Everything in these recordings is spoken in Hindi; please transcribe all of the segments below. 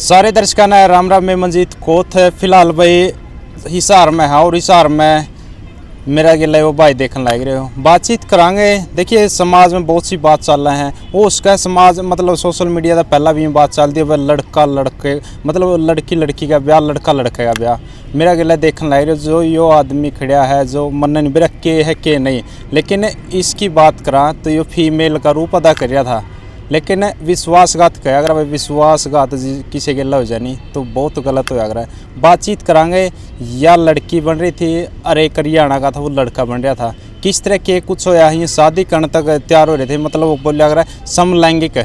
सारे दर्शकों ने राम राम। में मंजीत कोथ है फिलहाल भाई हिसार में है और हिसार में मेरा गिला वो भाई देखने लग रहे हो। बातचीत करांगे। देखिए समाज में बहुत सी बात चल रहे हैं वो उसका समाज मतलब सोशल मीडिया का पहला भी बात चलती है वह लड़का लड़के मतलब लड़की लड़की का ब्याह लड़का लड़के का ब्याह। मेरा गिला देखने लग रहे हो जो यो आदमी खड़ा है जो मन नहीं मेरा के है के नहीं, लेकिन इसकी बात करा तो ये फीमेल का रूप अदा कर रहा था, लेकिन विश्वासघात कहे अगर भाई विश्वासघात किसी के हो जानी तो बहुत गलत हो जाएगा। बातचीत करांगे। या लड़की बन रही थी अरे करियाना का था वो लड़का बन रहा था, किस तरह के कुछ होया ये शादी करने तक तैयार हो रहे थे, मतलब वो बोल लग रहा है समलैंगिक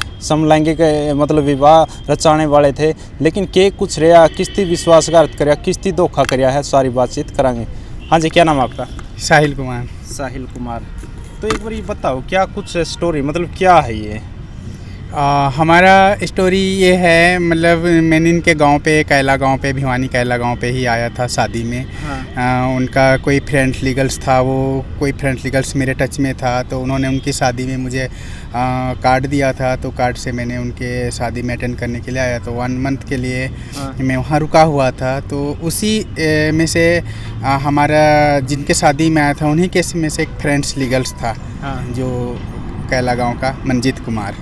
मतलब विवाह रचाने वाले थे, लेकिन के कुछ रहा किस्ती विश्वासघात कराया किस्ती धोखा कराया है। सारी बातचीत करांगे। हाँ जी, क्या नाम आपका? साहिल कुमार। साहिल कुमार। तो एक बार ये बताओ क्या कुछ स्टोरी मतलब क्या है ये? हमारा स्टोरी ये है, मतलब मैंने इनके गांव पे कैला गांव पे भिवानी कैला गांव पे ही आया था शादी में। हाँ। उनका कोई फ्रेंड लीगल्स था, वो कोई फ्रेंड लीगल्स मेरे टच में था, तो उन्होंने उनकी शादी में मुझे कार्ड दिया था, तो कार्ड से मैंने उनके शादी में अटेंड करने के लिए आया। तो 1 मंथ के लिए मैं वहाँ रुका हुआ था। तो उसी में से हमारा जिनके शादी में आया था उन्हीं के में से एक फ्रेंड्स लीगल्स था। जो कैला गांव का मंजीत कुमार।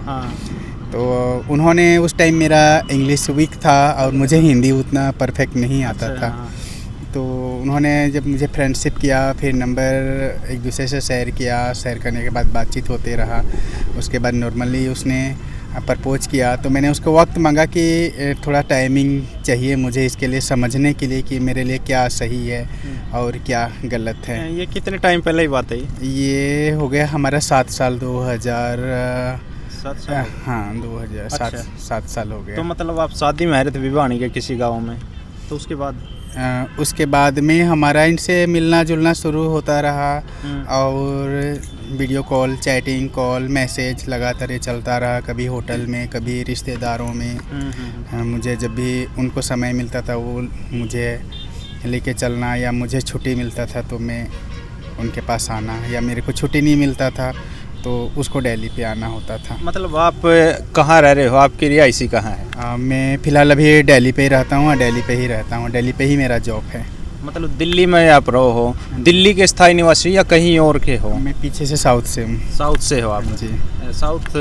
तो उन्होंने उस टाइम मेरा इंग्लिश वीक था और मुझे हिंदी उतना परफेक्ट नहीं आता था। तो उन्होंने जब मुझे फ्रेंडशिप किया, फिर नंबर एक दूसरे से शेयर किया, शेयर करने के बाद बातचीत होते रहा। उसके बाद नॉर्मली उसने प्रपोज किया, तो मैंने उसको वक्त मांगा कि थोड़ा टाइमिंग चाहिए मुझे इसके लिए समझने के लिए कि मेरे लिए क्या सही है और क्या गलत है। ये कितने टाइम पहले ही बात है? ये हो गया हमारा 7 साल 2000। हाँ 2007। अच्छा। 7 साल हो गया। तो मतलब आप शादी में आए थे विवाह नहीं के किसी गाँव में, तो उसके बाद में हमारा इनसे मिलना जुलना शुरू होता रहा और video call, chatting, call, message लगातार ये चलता रहा। कभी होटल में, कभी रिश्तेदारों में। मुझे जब भी उनको समय मिलता था वो मुझे लेके चलना, या मुझे छुट्टी मिलता था तो मैं उनके पास आना, या मेरे को छुट्टी नहीं मिलता था तो उसको दिल्ली पे आना होता था। मतलब आप कहाँ रह रहे हो, आपकी रिहायशी कहाँ है? मैं फ़िलहाल अभी दिल्ली पे ही रहता हूँ, दिल्ली पे ही रहता हूँ, दिल्ली पे ही मेरा जॉब है। मतलब दिल्ली में आप रहो हो? दिल्ली के स्थायी निवासी या कहीं और के हो? मैं पीछे से साउथ से हूँ। साउथ से हो आप? जी। साउथ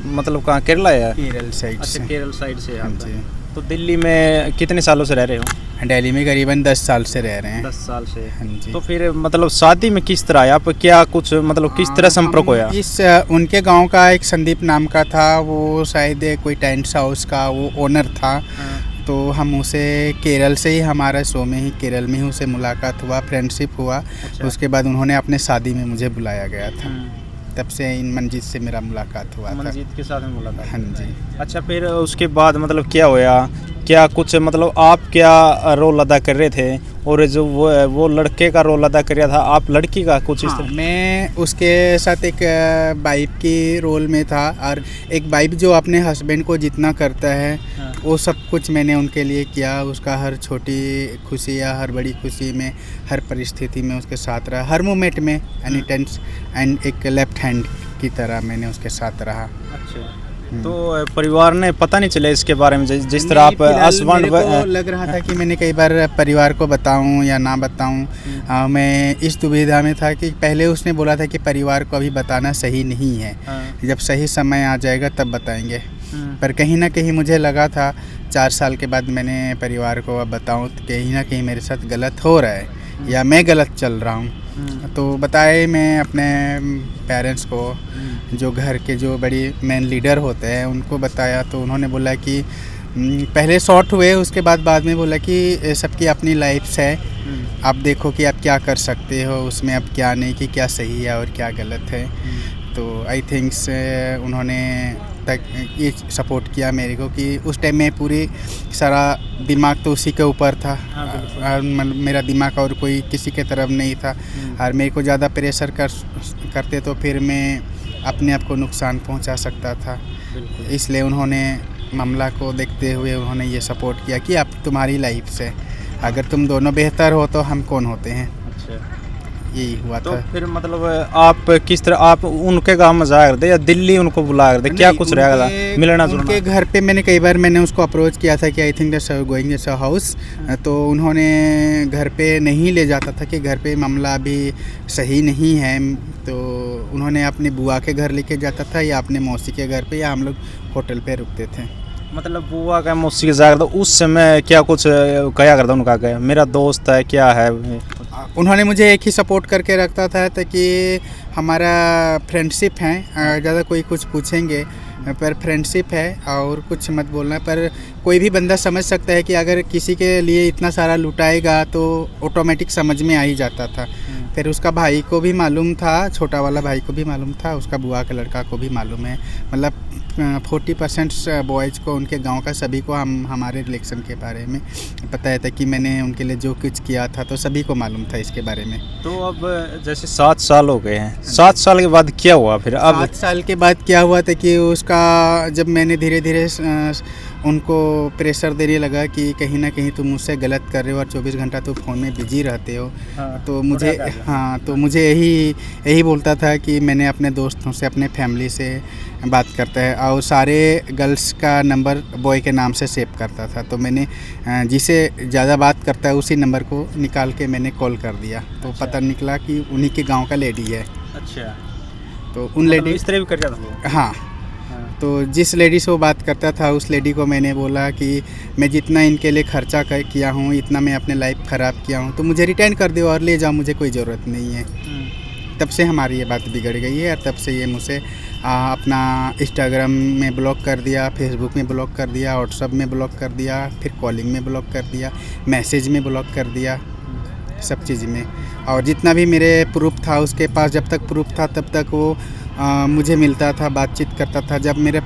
मतलब कहाँ, केरला या केरल साइड से? केरल साइड से आप। जी। तो दिल्ली में कितने सालों से रह रहे हो? दिल्ली में करीबन 10 साल से रह रहे हैं। 10 साल से। हाँ जी। तो फिर मतलब शादी में किस तरह आप क्या कुछ मतलब किस तरह संपर्क होया? उनके गांव का एक संदीप नाम का था, वो शायद कोई टेंट हाउस का वो ओनर था। तो हम उसे केरल से ही, हमारा शो में ही केरल में ही उसे मुलाकात हुआ, फ्रेंडशिप हुआ। अच्छा। उसके बाद उन्होंने अपने शादी में मुझे बुलाया गया था, तब से इन मंजीत से मेरा मुलाकात हुआ था। मंजीत के साथ में मुलाकात? हाँ जी। अच्छा, फिर उसके बाद मतलब क्या होया, क्या कुछ मतलब आप क्या रोल अदा कर रहे थे और जो वो लड़के का रोल अदा कर रहा था, आप लड़की का कुछ इस तरह? मैं उसके साथ एक वाइफ की रोल में था, और एक वाइफ जो अपने हस्बैंड को जितना करता है वो सब कुछ मैंने उनके लिए किया। उसका हर छोटी खुशी या हर बड़ी खुशी में, हर परिस्थिति में उसके साथ रहा, हर मोमेंट में एनी टेंस एंड एक लेफ्ट हैंड की तरह मैंने उसके साथ रहा। अच्छा। तो परिवार ने पता नहीं चला इसके बारे में जिस तरह आप हस्बैंड? मेरे को लग रहा था कि मैंने कई बार परिवार को बताऊं या ना बताऊं। मैं इस दुविधा में था कि पहले उसने बोला था कि परिवार को अभी बताना सही नहीं है, जब सही समय आ जाएगा तब बताएंगे। पर कहीं ना कहीं मुझे लगा था 4 साल के बाद मैंने परिवार को अब बताऊं तो कहीं ना कहीं मेरे साथ गलत हो रहा है या मैं गलत चल रहा हूं। तो बताए मैं अपने पेरेंट्स को, जो घर के जो बड़ी मेन लीडर होते हैं उनको बताया, तो उन्होंने बोला कि पहले शॉर्ट हुए, उसके बाद में बोला कि सबकी अपनी लाइफ्स है, आप देखो कि आप क्या कर सकते हो उसमें, अब क्या नहीं कि क्या सही है और क्या गलत है। तो आई थिंक्स उन्होंने तक ये सपोर्ट किया मेरे को कि उस टाइम में पूरी सारा दिमाग तो उसी के ऊपर था। और मेरा दिमाग और कोई किसी के तरफ नहीं था, और मेरे को ज़्यादा प्रेशर करते तो फिर मैं अपने आप को नुकसान पहुंचा सकता था। इसलिए उन्होंने मामला को देखते हुए उन्होंने ये सपोर्ट किया कि अब तुम्हारी लाइफ से, अगर तुम दोनों बेहतर हो तो हम कौन होते हैं। अच्छा। यही हुआ तो था। फिर मतलब आप किस तरह आप उनके गांव में जाया करते या दिल्ली उनको बुलाया करते, क्या कुछ नहीं, रहेगा मिलना उनके जुलना? घर पे मैंने कई बार मैंने उसको अप्रोच किया था कि I think that's going it's house, तो उन्होंने घर पे नहीं ले जाता था कि घर पे मामला अभी सही नहीं है, तो उन्होंने अपने बुआ के घर लेके जाता था या अपने मौसी के घर पे, या हम लोग होटल पे रुकते थे। मतलब बुआ का मौसी के जाया करता, उस समय क्या कुछ कहा करता उनका, क्या मेरा दोस्त है क्या है? उन्होंने मुझे एक ही सपोर्ट करके रखता था ताकि हमारा फ्रेंडशिप है, ज़्यादा कोई कुछ पूछेंगे पर फ्रेंडशिप है और कुछ मत बोलना, पर कोई भी बंदा समझ सकता है कि अगर किसी के लिए इतना सारा लुटाएगा तो ऑटोमेटिक समझ में आ ही जाता था। फिर उसका भाई को भी मालूम था, छोटा वाला भाई को भी मालूम था, उसका बुआ का लड़का को भी मालूम है, मतलब 40% बॉयज़ को उनके गांव का सभी को हमारे रिलेक्शन के बारे में पता है था कि मैंने उनके लिए जो कुछ किया था, तो सभी को मालूम था इसके बारे में। तो अब जैसे 7 साल हो गए हैं, 7 साल के बाद क्या हुआ फिर? अब 7 साल के बाद क्या हुआ था कि उसका जब मैंने धीरे धीरे उनको प्रेशर देने लगा कि कहीं ना कहीं तुम मुझसे गलत कर रहे हो और 24 घंटा तो फ़ोन में बिजी रहते हो, तो मुझे यही बोलता था कि मैंने अपने दोस्तों से, अपने फैमिली से बात करता है और सारे गर्ल्स का नंबर बॉय के नाम से सेव करता था, तो मैंने जिसे ज़्यादा बात करता है उसी नंबर को निकाल के मैंने कॉल कर दिया, तो पता निकला कि उन्हीं के गांव का लेडी है। अच्छा, तो उन लेडी इस तरह भी कर जाता था? हाँ, तो जिस लेडी से वो बात करता था उस लेडी को मैंने बोला कि मैं जितना इनके लिए खर्चा किया हूँ, इतना मैं अपने लाइफ ख़राब किया हूँ, तो मुझे रिटर्न कर दो और ले जाओ, मुझे कोई ज़रूरत नहीं है। तब से हमारी ये बात बिगड़ गई है और तब से ये मुझसे अपना इंस्टाग्राम में ब्लॉक कर दिया, फेसबुक में ब्लॉक कर दिया, व्हाट्सअप में ब्लॉक कर दिया, फिर कॉलिंग में ब्लॉक कर दिया, मैसेज में ब्लॉक कर दिया, सब चीज़ में। और जितना भी मेरे प्रूफ था उसके पास, जब तक प्रूफ था तब तक वो मुझे मिलता था, बातचीत करता था। जब मेरे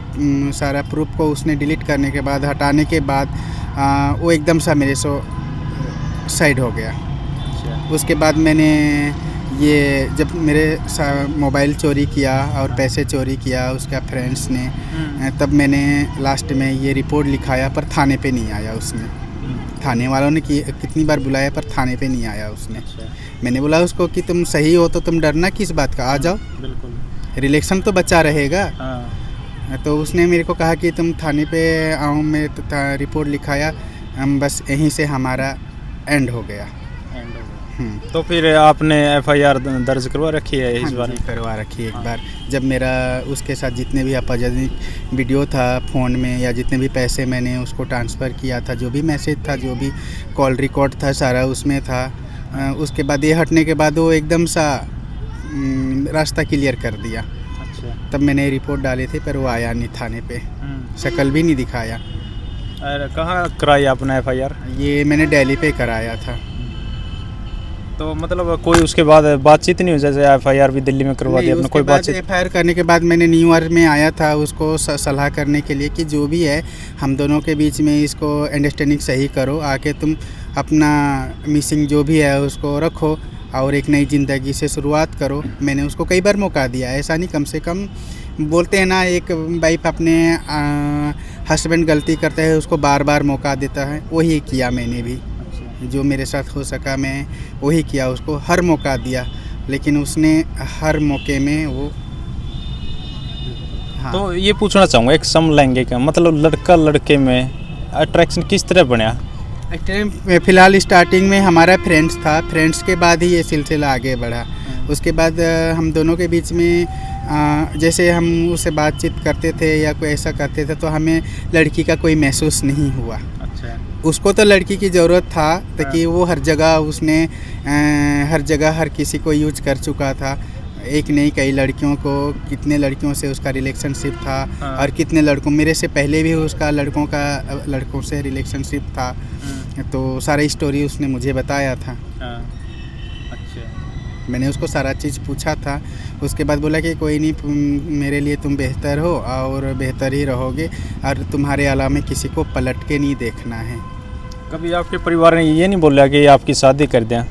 सारा प्रूफ को उसने डिलीट करने के बाद, हटाने के बाद वो एकदम सा मेरे से साइड हो गया। उसके बाद मैंने ये जब मेरे मोबाइल चोरी किया और पैसे चोरी किया उसका फ्रेंड्स ने, तब मैंने लास्ट में ये रिपोर्ट लिखाया, पर थाने पे नहीं आया उसने। थाने वालों ने कितनी बार बुलाया पर थाने पे नहीं आया उसने। मैंने बोला उसको कि तुम सही हो तो तुम डरना किस बात का, आ जाओ, बिल्कुल रिलेक्शन तो बचा रहेगा। तो उसने मेरे को कहा कि तुम थाने पे आओ, मैं तो रिपोर्ट लिखाया, बस यहीं से हमारा एंड हो गया। तो फिर आपने FIR दर्ज करवा रखी है इस बार? करवा रखी है एक बार। जब मेरा उसके साथ जितने भी आपत्तिजनक वीडियो था फ़ोन में, या जितने भी पैसे मैंने उसको ट्रांसफ़र किया था, जो भी मैसेज था, जो भी कॉल रिकॉर्ड था, सारा उसमें था। उसके बाद ये हटने के बाद वो एकदम सा रास्ता क्लियर कर दिया। अच्छा। तब मैंने रिपोर्ट डाली थी पर वो आया नहीं थाने पे, शक्ल भी नहीं दिखाया। अरे कहाँ कराई आपने FIR? ये मैंने दिल्ली पे कराया था। तो मतलब कोई उसके बाद बातचीत नहीं हुई? जैसे FIR भी दिल्ली में करवा दी आपने, कोई बातचीत? FIR करने के बाद मैंने न्यू ईयर में आया था उसको सलाह करने के लिए कि जो भी है हम दोनों के बीच में इसको अंडरस्टैंडिंग सही करो, आके तुम अपना मिसिंग जो भी है उसको रखो और एक नई ज़िंदगी से शुरुआत करो। मैंने उसको कई बार मौका दिया, ऐसा नहीं, कम से कम बोलते हैं ना, एक वाइफ अपने हस्बैंड गलती करता है उसको बार बार मौका देता है, वही किया मैंने भी। जो मेरे साथ हो सका मैं वही किया, उसको हर मौका दिया, लेकिन उसने हर मौके में वो हाँ। तो ये पूछना चाहूँगा, एक समलैंगिक का मतलब लड़का लड़के में अट्रैक्शन किस तरह बना? फ़िलहाल स्टार्टिंग में हमारा फ्रेंड्स था, फ्रेंड्स के बाद ही ये सिलसिला आगे बढ़ा। उसके बाद हम दोनों के बीच में जैसे हम उससे बातचीत करते थे या कोई ऐसा करते थे तो हमें लड़की का कोई महसूस नहीं हुआ। अच्छा। उसको तो लड़की की ज़रूरत था ताकि वो हर जगह उसने हर जगह हर किसी को यूज कर चुका था। एक नहीं कई लड़कियों को, कितने लड़कियों से उसका रिलेशनशिप था और कितने लड़कों, मेरे से पहले भी उसका लड़कों से रिलेशनशिप था। तो सारी स्टोरी उसने मुझे बताया था। अच्छा। मैंने उसको सारा चीज़ पूछा था। उसके बाद बोला कि कोई नहीं, मेरे लिए तुम बेहतर हो और बेहतर ही रहोगे और तुम्हारे अलावा में किसी को पलट के नहीं देखना है। कभी आपके परिवार ने ये नहीं बोला कि आपकी शादी कर दें,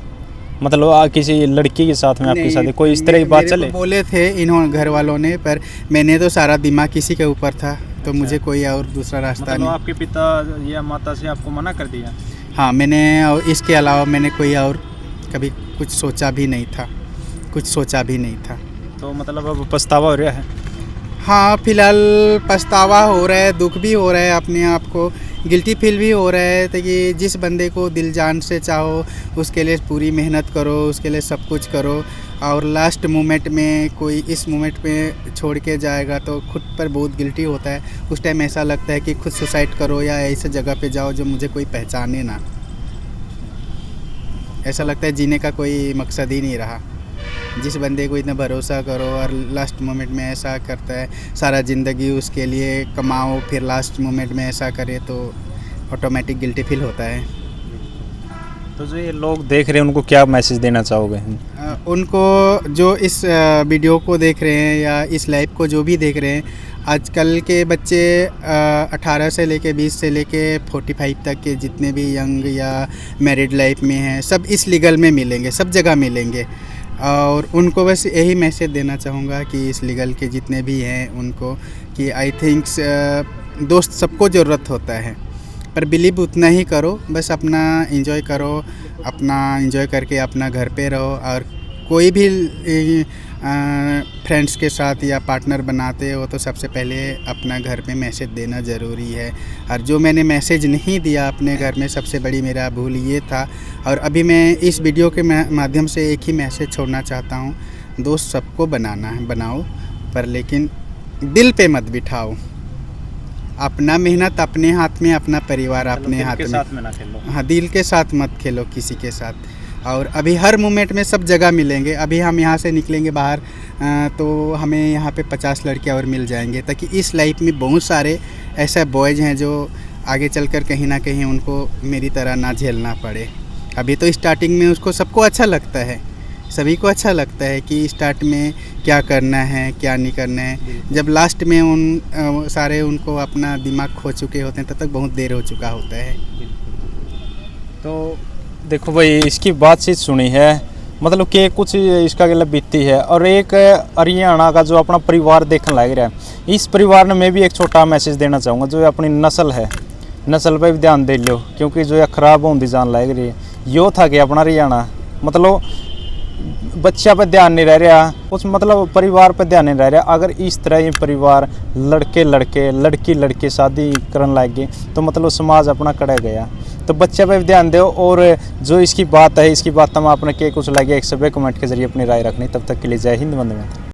मतलब किसी लड़की के साथ में आपकी शादी, कोई इस तरह की बात चले? बोले थे इन्होंने घर वालों ने, पर मैंने तो सारा दिमाग किसी के ऊपर था, तो मुझे कोई और दूसरा रास्ता मतलब नहीं। आपके पिता या माता से आपको मना कर दिया? हाँ, मैंने, और इसके अलावा मैंने कोई और कभी कुछ सोचा भी नहीं था। कुछ सोचा भी नहीं था। तो मतलब अब पछतावा हो रहा है? हाँ, फिलहाल पछतावा हो रहा है, दुख भी हो रहा है, अपने आप को गिल्टी फील भी हो रहा है। तो कि जिस बंदे को दिल जान से चाहो उसके लिए पूरी मेहनत करो, उसके लिए सब कुछ करो, और लास्ट मोमेंट में कोई इस मोमेंट पे छोड़ के जाएगा तो खुद पर बहुत गिल्टी होता है। उस टाइम ऐसा लगता है कि खुद सुसाइड करो या ऐसे जगह पे जाओ जो मुझे कोई पहचाने ना। ऐसा लगता है जीने का कोई मकसद ही नहीं रहा। जिस बंदे को इतना भरोसा करो और लास्ट मोमेंट में ऐसा करता है, सारा ज़िंदगी उसके लिए कमाओ, फिर लास्ट मोमेंट में ऐसा करे तो ऑटोमेटिक गिल्टी फील होता है। तो जो ये लोग देख रहे हैं उनको क्या मैसेज देना चाहोगे? उनको जो इस वीडियो को देख रहे हैं या इस लाइव को जो भी देख रहे हैं, आजकल के बच्चे 18 से लेके 20 से लेके 45 तक के जितने भी यंग या मैरिड लाइफ में हैं, सब इस लीगल में मिलेंगे, सब जगह मिलेंगे। और उनको बस यही मैसेज देना चाहूँगा कि इस लीगल के जितने भी हैं उनको कि आई थिंक्स दोस्त सबको ज़रूरत होता है, पर बिलीव उतना ही करो, बस अपना एंजॉय करो, अपना एंजॉय करके अपना घर पे रहो। और कोई भी फ्रेंड्स के साथ या पार्टनर बनाते हो तो सबसे पहले अपना घर पे मैसेज देना ज़रूरी है। और जो मैंने मैसेज नहीं दिया अपने घर में, सबसे बड़ी मेरा भूल ये था। और अभी मैं इस वीडियो के माध्यम से एक ही मैसेज छोड़ना चाहता हूँ, दोस्त सबको बनाना है, बनाओ, पर लेकिन दिल पे मत बिठाओ। अपना मेहनत अपने हाथ में, अपना परिवार अपने हाथ में ना खेलो। हाँ, दिल के साथ मत खेलो किसी के साथ। और अभी हर मोमेंट में सब जगह मिलेंगे। अभी हम यहाँ से निकलेंगे बाहर तो हमें यहाँ पे 50 लड़के और मिल जाएंगे, ताकि इस लाइफ में बहुत सारे ऐसे बॉयज़ हैं जो आगे चलकर कहीं ना कहीं उनको मेरी तरह ना झेलना पड़े। अभी तो स्टार्टिंग में उसको सबको अच्छा लगता है, सभी को अच्छा लगता है कि स्टार्ट में क्या करना है क्या नहीं करना है। जब लास्ट में उन सारे उनको अपना दिमाग खो चुके होते हैं तब तक बहुत देर हो चुका होता है। तो देखो भाई, इसकी बातचीत सुनी है, मतलब कि कुछ इसका गला बीती है। और एक हरियाणा का जो अपना परिवार देखने लग रहा है, इस परिवार ने मैं भी एक छोटा मैसेज देना चाहूँगा। जो अपनी नस्ल है, नस्ल पे भी ध्यान दे लो, क्योंकि जो है ख़राब होने जान लग रही है। यो था कि अपना हरियाणा मतलब बच्चा पे ध्यान नहीं रह रहा, उस मतलब परिवार पे ध्यान नहीं रह रहा। अगर इस तरह ये परिवार लड़के लड़के लड़की लड़के शादी करने लग गए तो मतलब समाज अपना कड़ा गया। तो बच्चे पे भी ध्यान दो। और जो इसकी बात है, इसकी बात हम आपने के कुछ लगे एक सभी कमेंट के जरिए अपनी राय रखनी। तब तक के लिए जय हिंद, वंदे मातरम।